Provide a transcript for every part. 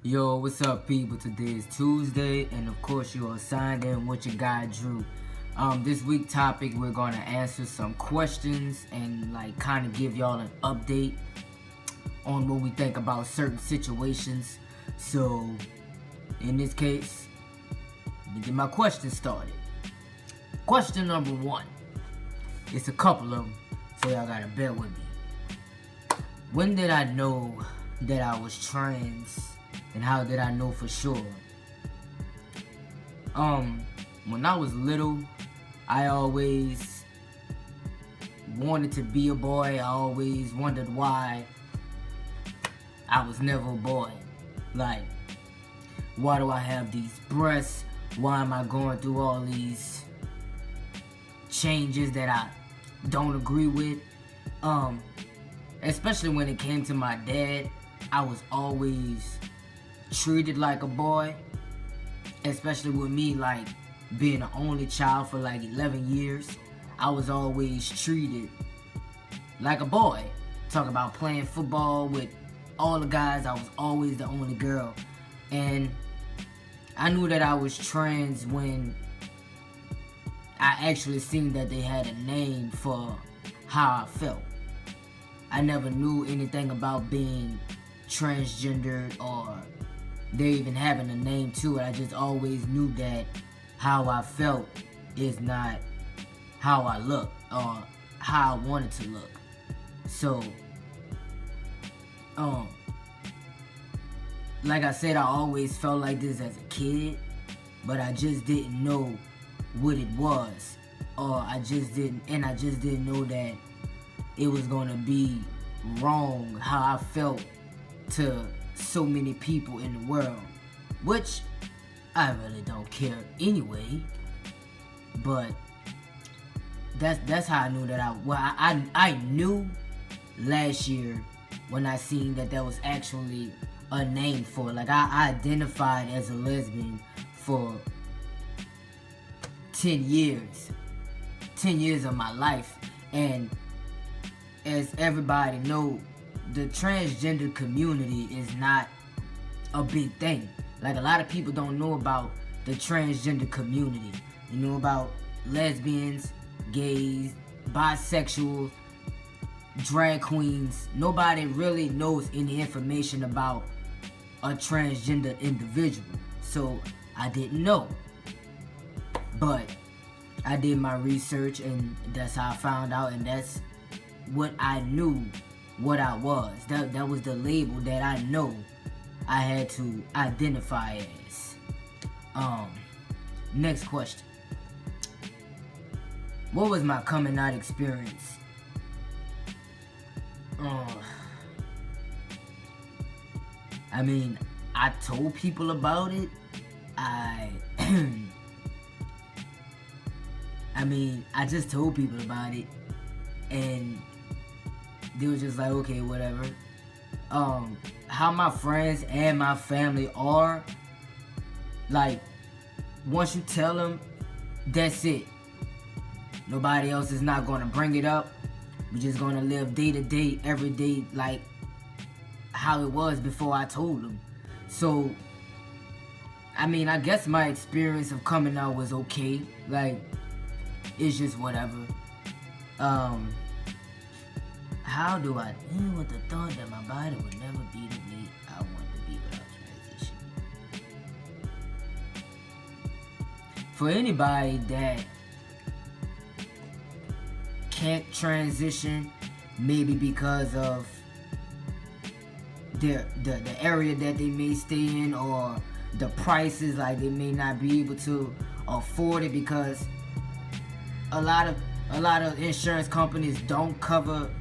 Yo, what's up, people? Today is Tuesday, and of course, you are signed in with your guy, Drew. This week topic, we're gonna answer some questions and kind of give y'all an update on what we think about certain situations. So, in this case, let me get my questions started. Question number one. It's a couple of them, so y'all gotta bear with me. When did I know that I was trans? And how did I know for sure? When I was little, I always wanted to be a boy. I always wondered why I was never a boy. Like, why do I have these breasts? Why am I going through all these changes that I don't agree with? Especially when it came to my dad, I was always treated like a boy, especially with me being the only child for 11 years. I was always treated like a boy. Talk about playing football with all the guys, I was always the only girl. And I knew that I was trans when I actually seen that they had a name for how I felt. I never knew anything about being transgendered or they're even having a name to it. I just always knew that how I felt is not how I look or how I wanted to look. So, like I said, I always felt like this as a kid, but I just didn't know what it was, or I just didn't know that it was gonna be wrong how I felt to so many people in the world, which I really don't care anyway. But that's how I knew that I knew last year when I seen that there was actually a name for it. I identified as a lesbian for 10 years of my life, and as everybody know, the transgender community is not a big thing. A lot of people don't know about the transgender community. You know about lesbians, gays, bisexuals, drag queens. Nobody really knows any information about a transgender individual. So I didn't know. But I did my research, and that's how I found out, and that's what I knew what I was. That was the label that I know I had to identify as. Next question. What was my coming out experience? I mean, I told people about it. I just told people about it, and they were just like, okay, whatever. How my friends and my family are, once you tell them, that's it. Nobody else is not gonna bring it up. We're just gonna live day to day, every day, like how it was before I told them. So, I guess my experience of coming out was okay. It's just whatever. How do I deal with the thought that my body would never be the way I want to be without transitioning? For anybody that can't transition, maybe because of the area that they may stay in, or the prices, they may not be able to afford it, because a lot of insurance companies don't cover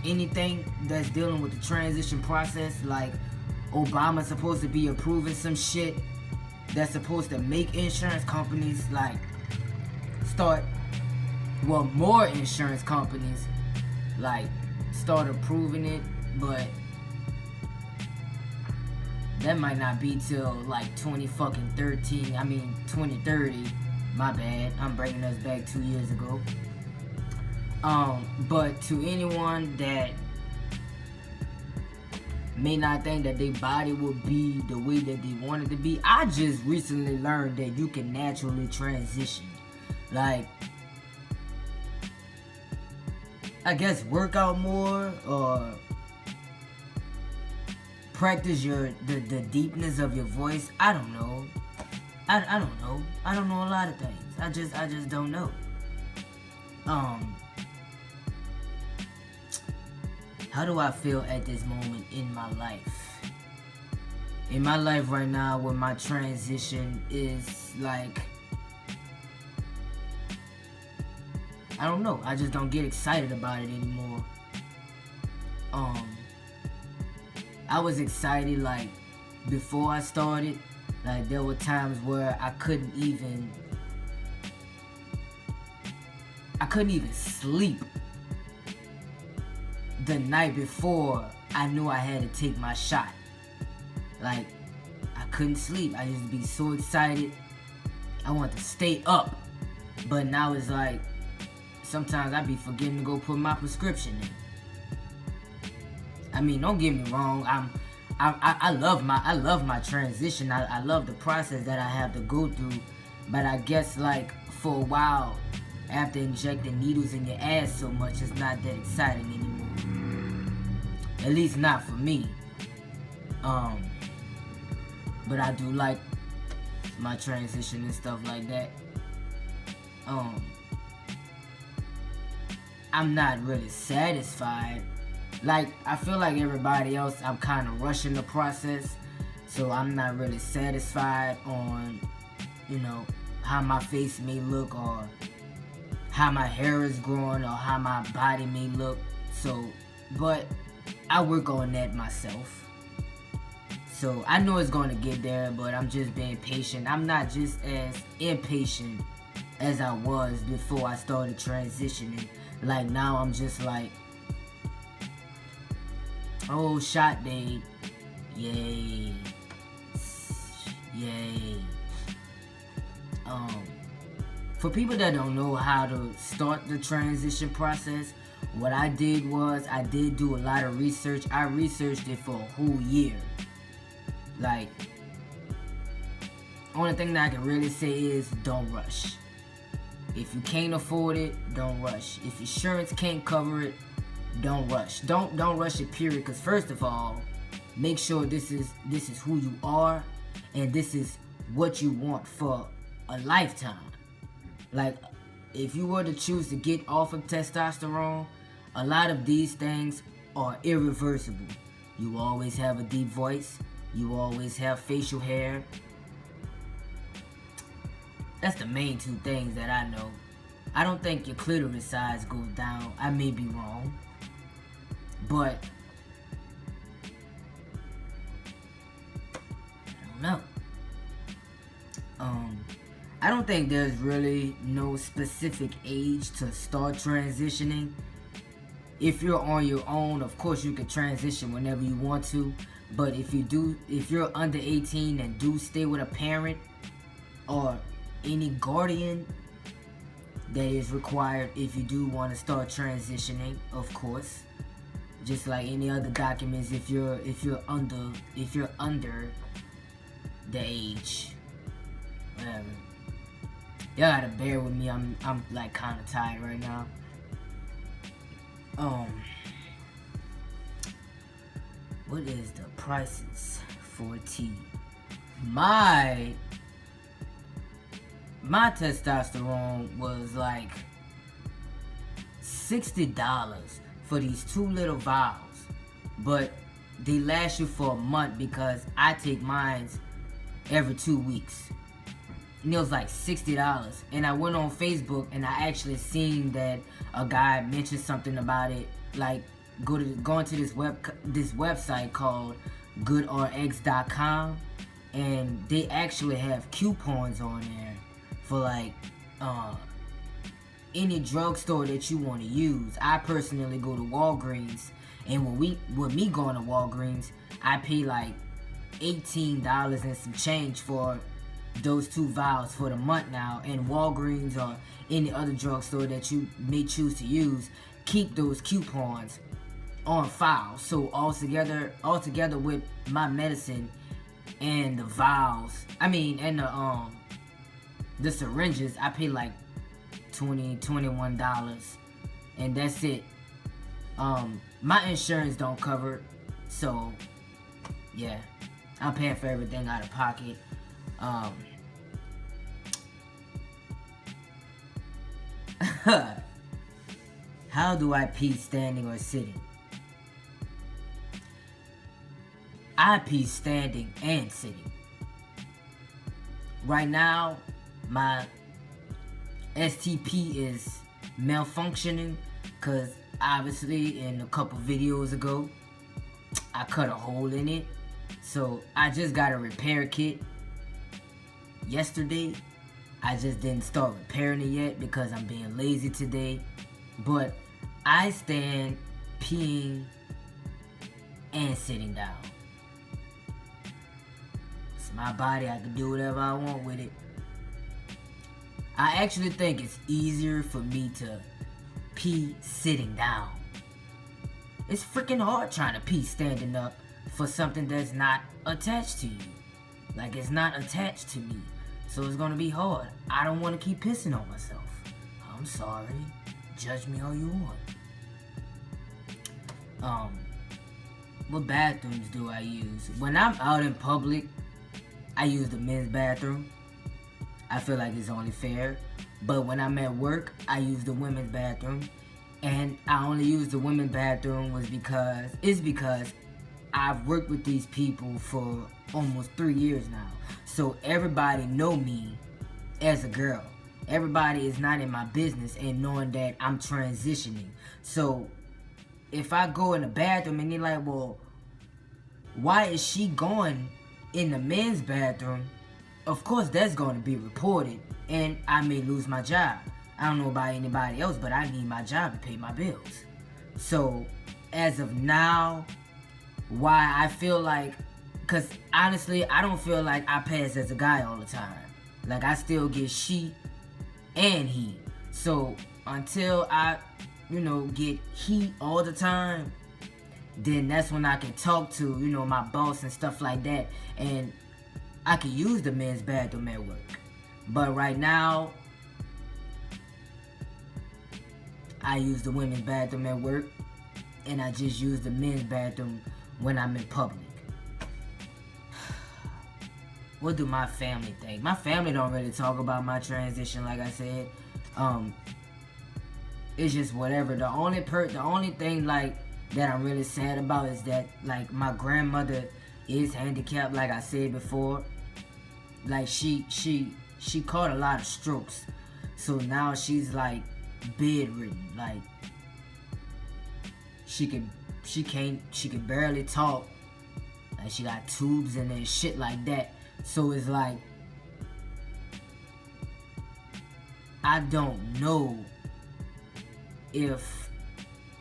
anything that's dealing with the transition process. Obama's supposed to be approving some shit that's supposed to make insurance companies more insurance companies start approving it, but that might not be till 2030. My bad, I'm bringing us back 2 years ago. But to anyone that may not think that their body will be the way that they want it to be. I just recently learned that you can naturally transition. Like, I guess work out more or practice the deepness of your voice. I don't know. I don't know. I don't know a lot of things. I just don't know. How do I feel at this moment in my life? In my life right now, where my transition is like, I don't know. I just don't get excited about it anymore. I was excited like before I started. Like there were times where I couldn't even sleep the night before I knew I had to take my shot. Like, I couldn't sleep. I used to be so excited. I wanted to stay up. But now it's like, sometimes I be forgetting to go put my prescription in. I mean, don't get me wrong. I love my transition. I love the process that I have to go through. But I guess like for a while, after injecting needles in your ass so much, it's not that exciting anymore. At least not for me. But I do like my transition and stuff like that. I'm not really satisfied. Like, I feel like everybody else, I'm kind of rushing the process. So I'm not really satisfied on, you know, how my face may look or how my hair is growing or how my body may look. So, but I work on that myself. So I know it's going to get there, but I'm just being patient. I'm not just as impatient as I was before I started transitioning. Like now I'm just like, oh, shot day. Yay. Yay. For people that don't know how to start the transition process, what I did was I did do a lot of research. I researched it for a whole year. Like, only thing that I can really say is don't rush. If you can't afford it, don't rush. If insurance can't cover it, don't rush. Don't rush it, period. Because first of all, make sure this is who you are and this is what you want for a lifetime. Like, if you were to choose to get off of testosterone, a lot of these things are irreversible. You always have a deep voice. You always have facial hair. That's the main two things that I know. I don't think your clitoris size goes down. I may be wrong. But I don't know. I don't think there's really no specific age to start transitioning. If you're on your own, of course you can transition whenever you want to. But if you're under 18 and do stay with a parent or any guardian, that is required if you do want to start transitioning, of course. Just like any other documents, if you're under the age, whatever. Y'all gotta bear with me. I'm like kind of tired right now. What is the prices for tea? My testosterone was like $60 for these 2 little vials, but they last you for a month because I take mine every 2 weeks. And it was like $60. And I went on Facebook and I actually seen that a guy mentioned something about it, like going to this website called goodrx.com, and they actually have coupons on there for like any drugstore that you want to use. I personally go to Walgreens, and with me going to Walgreens, I pay like $18 and some change for those 2 vials for the month now. And Walgreens or any other drugstore that you may choose to use keep those coupons. on file. So altogether with my medicine and the vials, and the syringes, I pay like $21, and that's it. My insurance don't cover it, so yeah, I'm paying for everything out of pocket. How do I pee standing or sitting? I pee standing and sitting. Right now, my STP is malfunctioning because obviously in a couple videos ago, I cut a hole in it. So I just got a repair kit yesterday. I just didn't start repairing it yet because I'm being lazy today. But I stand peeing and sitting down. It's my body. I can do whatever I want with it. I actually think it's easier for me to pee sitting down. It's freaking hard trying to pee standing up for something that's not attached to you. Like, it's not attached to me. So it's gonna be hard. I don't want to keep pissing on myself. I'm sorry. Judge me all you want. What bathrooms do I use? When I'm out in public, I use the men's bathroom. I feel like it's only fair. But when I'm at work, I use the women's bathroom. And I only use the women's bathroom because I've worked with these people for almost 3 years now. So everybody know me as a girl. Everybody is not in my business and knowing that I'm transitioning. So if I go in the bathroom and they're like, well, why is she going in the men's bathroom? Of course that's going to be reported and I may lose my job. I don't know about anybody else, but I need my job to pay my bills. So as of now, why I feel like, because honestly, I don't feel like I pass as a guy all the time. Like, I still get she and he. So until I, get he all the time, then that's when I can talk to, my boss and stuff like that. And I can use the men's bathroom at work. But right now, I use the women's bathroom at work. And I just use the men's bathroom when I'm in public. What do my family think? My family don't really talk about my transition, like I said. It's just whatever. The only thing like that I'm really sad about is that like my grandmother is handicapped, like I said before. Like she caught a lot of strokes, so now she's like bedridden. Like she can barely talk. Like she got tubes in there and shit like that. So it's like, I don't know if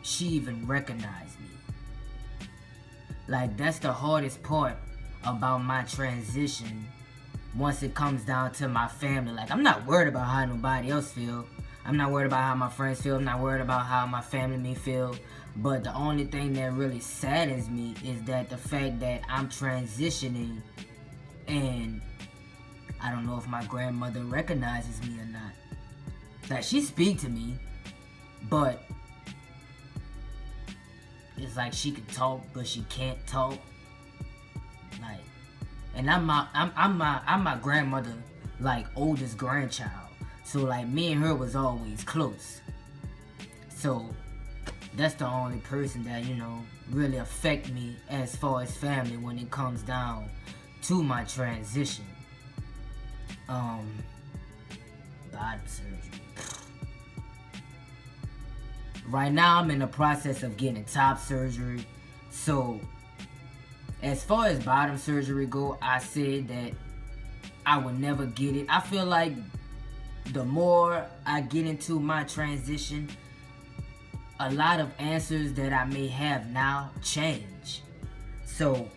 she even recognized me. Like, that's the hardest part about my transition once it comes down to my family. Like, I'm not worried about how nobody else feel. I'm not worried about how my friends feel. I'm not worried about how my family may feel. But the only thing that really saddens me is that the fact that I'm transitioning and I don't know if my grandmother recognizes me or not. Like, she speak to me, but it's like she can talk, but she can't talk. Like, and I'm my grandmother, like, oldest grandchild. So like me and her was always close. So that's the only person that, really affect me as far as family when it comes down to my transition. Bottom surgery. Right now I'm in the process of getting top surgery. So as far as bottom surgery go, I said that I would never get it. I feel like the more I get into my transition, a lot of answers that I may have now change. So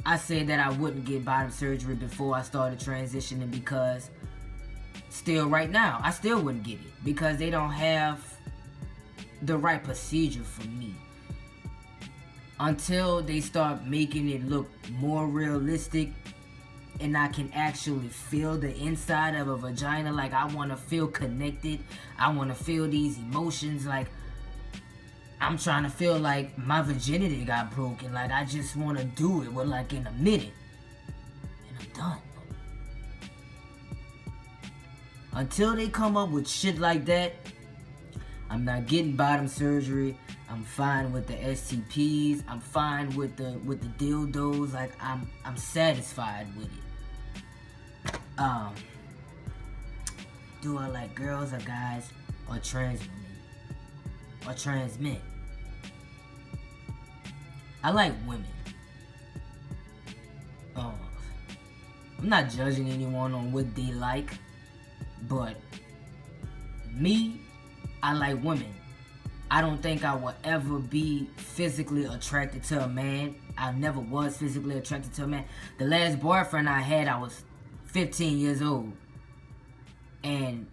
I said that I wouldn't get bottom surgery before I started transitioning because still right now, I still wouldn't get it because they don't have the right procedure for me. until they start making it look more realistic and I can actually feel the inside of a vagina. Like, I want to feel connected. I want to feel these emotions. Like, I'm trying to feel like my virginity got broken. Like, I just want to do it with, like, in a minute. And I'm done. Until they come up with shit like that, I'm not getting bottom surgery. I'm fine with the STPs. I'm fine with the dildos. Like, I'm satisfied with it. Do I like girls or guys or trans women or trans men? I like women. I'm not judging anyone on what they like, but me, I like women. I don't think I will ever be physically attracted to a man. I never was physically attracted to a man. The last boyfriend I had, I was 15 years old. And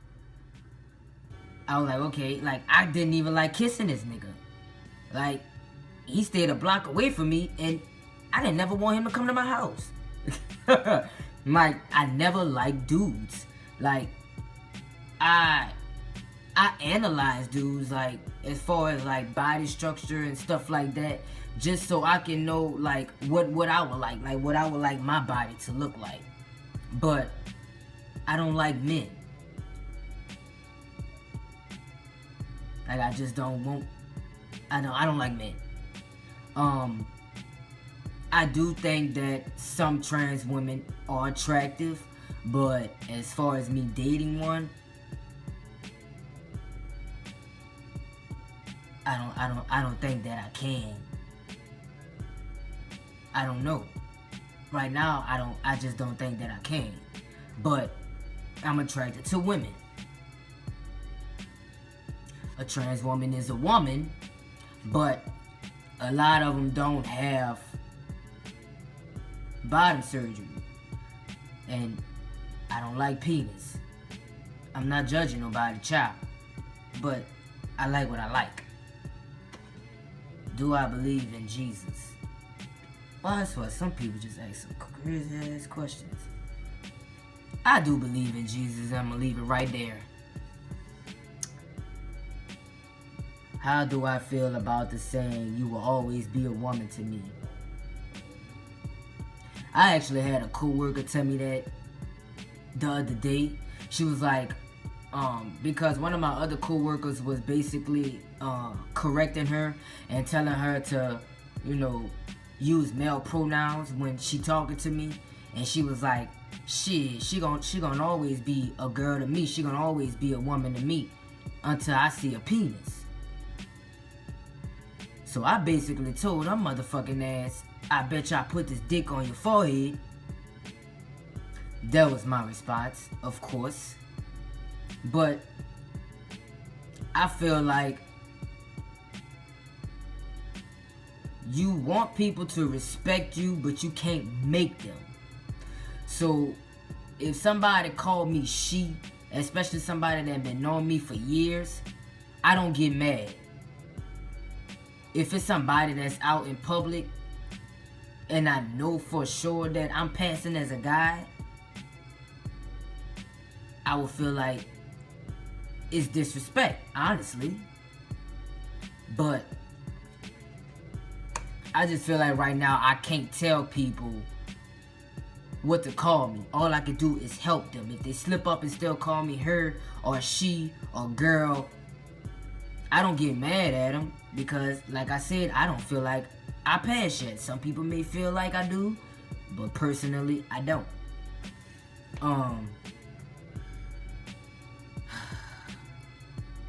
I was like, okay, like, I didn't even like kissing this nigga. Like, he stayed a block away from me, and I didn't never want him to come to my house. Like, I never liked dudes. Like, I analyze dudes, like, as far as, like, body structure and stuff like that, just so I can know, like, what I would like what I would like my body to look like. But I don't like men. Like, I just don't want, I don't like men. I do think that some trans women are attractive, but as far as me dating one, I don't think that I can. I don't know. Right now, I just don't think that I can. But I'm attracted to women. A trans woman is a woman, but a lot of them don't have bottom surgery. And I don't like penis. I'm not judging nobody, child. But I like what I like. Do I believe in Jesus? Well, that's what some people just ask some crazy ass questions. I do believe in Jesus. I'm gonna leave it right there. How do I feel about the saying, you will always be a woman to me? I actually had a coworker tell me that the other day. She was like, because one of my other coworkers was basically correcting her and telling her to, use male pronouns when she talking to me, and she was like, shit, she gonna always be a girl to me. She gonna always be a woman to me until I see a penis. So I basically told her motherfucking ass, I bet y'all put this dick on your forehead. That was my response, of course. But I feel like you want people to respect you, but you can't make them. So if somebody called me she, especially somebody that been knowing me for years, I don't get mad. If it's somebody that's out in public and I know for sure that I'm passing as a guy, I will feel like it's disrespect, honestly. But I just feel like right now I can't tell people what to call me. All I can do is help them. If they slip up and still call me her or she or girl, I don't get mad at them because, like I said, I don't feel like I pass yet. Some people may feel like I do, but personally, I don't.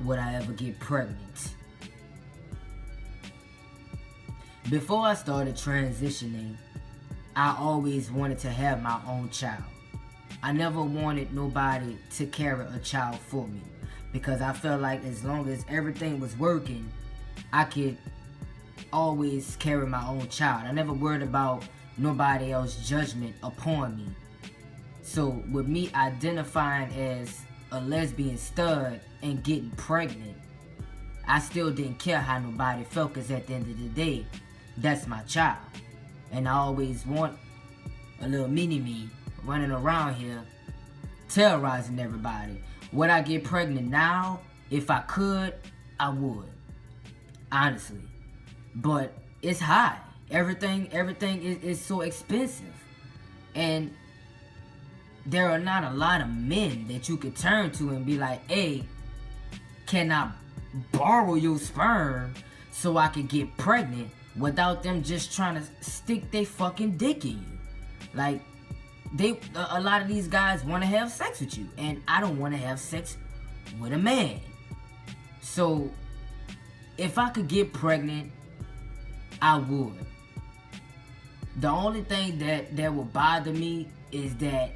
Would I ever get pregnant? Before I started transitioning, I always wanted to have my own child. I never wanted nobody to carry a child for me because I felt like as long as everything was working, I could always carry my own child. I never worried about nobody else's judgment upon me. So with me identifying as a lesbian stud and getting pregnant, I still didn't care how nobody felt, because at the end of the day, that's my child. And I always want a little mini-me running around here terrorizing everybody. Would I get pregnant now? If I could, I would. Honestly. But it's high. Everything is so expensive. And there are not a lot of men that you could turn to and be like, hey, can I borrow your sperm so I can get pregnant, without them just trying to stick their fucking dick in you. Like, a lot of these guys want to have sex with you, and I don't want to have sex with a man. So, if I could get pregnant, I would. The only thing that would bother me is that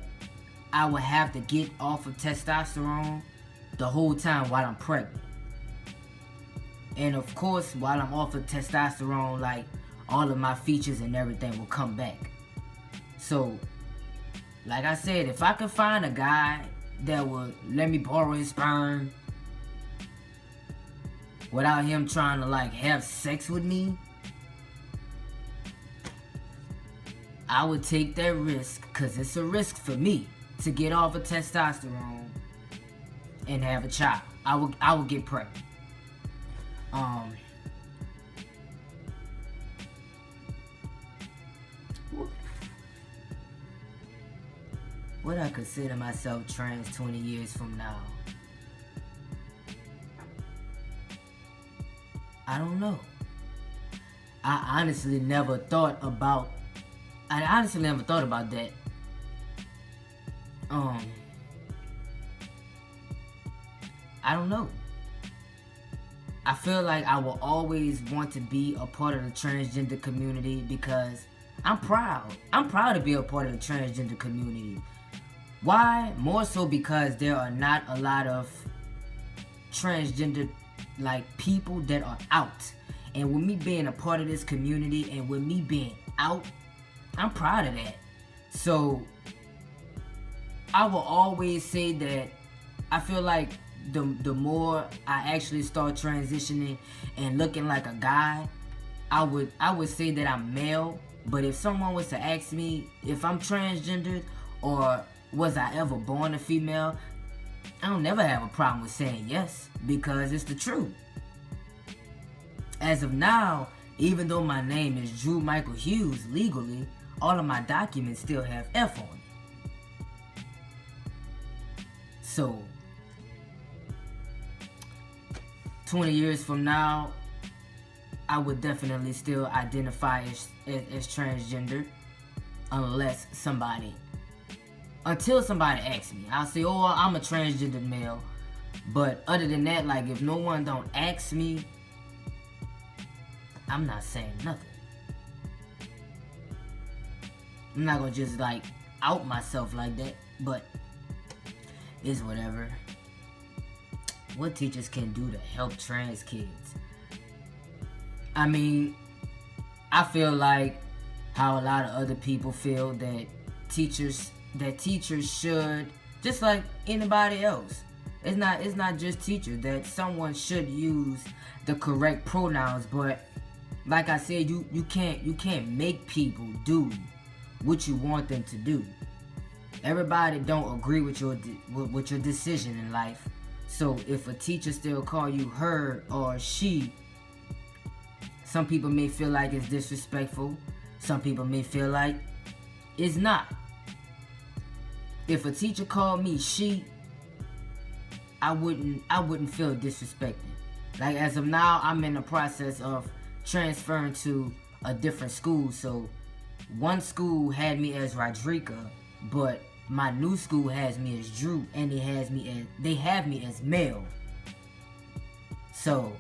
I would have to get off of testosterone the whole time while I'm pregnant. And of course, while I'm off of testosterone, like, all of my features and everything will come back. So, like I said, if I could find a guy that would let me borrow his sperm without him trying to, like, have sex with me, I would take that risk, because it's a risk for me to get off of testosterone and have a child. I would get pregnant. Would I consider myself trans 20 years from now? I don't know. I honestly never thought about that. I don't know. I feel like I will always want to be a part of the transgender community because I'm proud. I'm proud to be a part of the transgender community. Why? More so because there are not a lot of transgender people that are out. And with me being a part of this community and with me being out, I'm proud of that. So I will always say that I feel like the more I actually start transitioning and looking like a guy, I would say that I'm male. But if someone was to ask me if I'm transgendered or was I ever born a female, I don't never have a problem with saying yes, because it's the truth. As of now, even though my name is Drew Michael Hughes legally, all of my documents still have F on it. So 20 years from now, I would definitely still identify as transgender until somebody asks me. I'll say, oh, I'm a transgender male. But other than that, like, if no one don't ask me, I'm not saying nothing. I'm not gonna just, out myself like that, but it's whatever. What teachers can do to help trans kids? I mean, I feel like how a lot of other people feel that teachers should, just like anybody else. It's not just teachers, that someone should use the correct pronouns, but like I said, you can't make people do what you want them to do. Everybody don't agree with your decision in life. So if a teacher still call you her or she, some people may feel like it's disrespectful. Some people may feel like it's not. If a teacher called me she, I wouldn't feel disrespected. Like, as of now, I'm in the process of transferring to a different school. So one school had me as Rodrika, but my new school has me as Drew, and they have me as male. So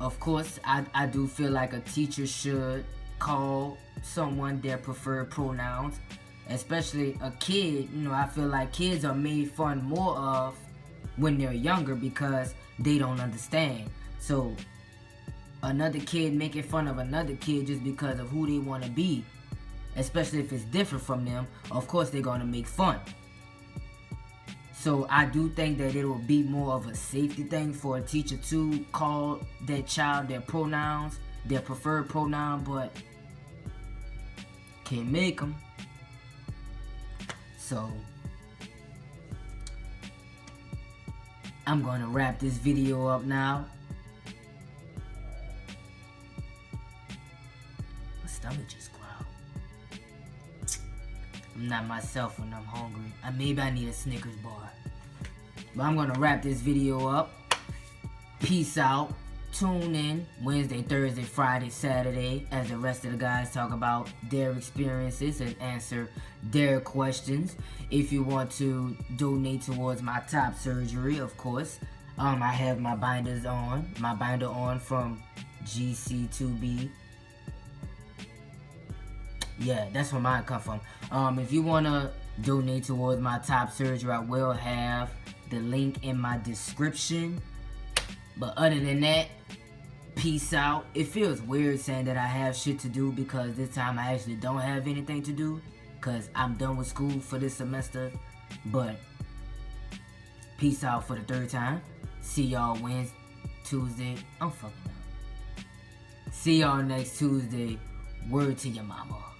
of course, I do feel like a teacher should call someone their preferred pronouns, especially a kid. I feel like kids are made fun more of when they're younger because they don't understand. So another kid making fun of another kid just because of who they want to be, especially if it's different from them, of course they're going to make fun. So I do think that it will be more of a safety thing for a teacher to call their child their pronouns, their preferred pronoun, but can't make them. So I'm gonna wrap this video up now. My stomach just growled. I'm not myself when I'm hungry. Maybe I need a Snickers bar. But I'm gonna wrap this video up. Peace out. Tune in Wednesday, Thursday, Friday, Saturday as the rest of the guys talk about their experiences and answer their questions. If you want to donate towards my top surgery, of course, I have my binder on from GC2B. Yeah, that's where mine come from. If you want to donate towards my top surgery, I will have the link in my description. But other than that, peace out. It feels weird saying that I have shit to do because this time I actually don't have anything to do because I'm done with school for this semester. But peace out for the third time. See y'all Wednesday, Tuesday. I'm fucking up. See y'all next Tuesday. Word to your mama.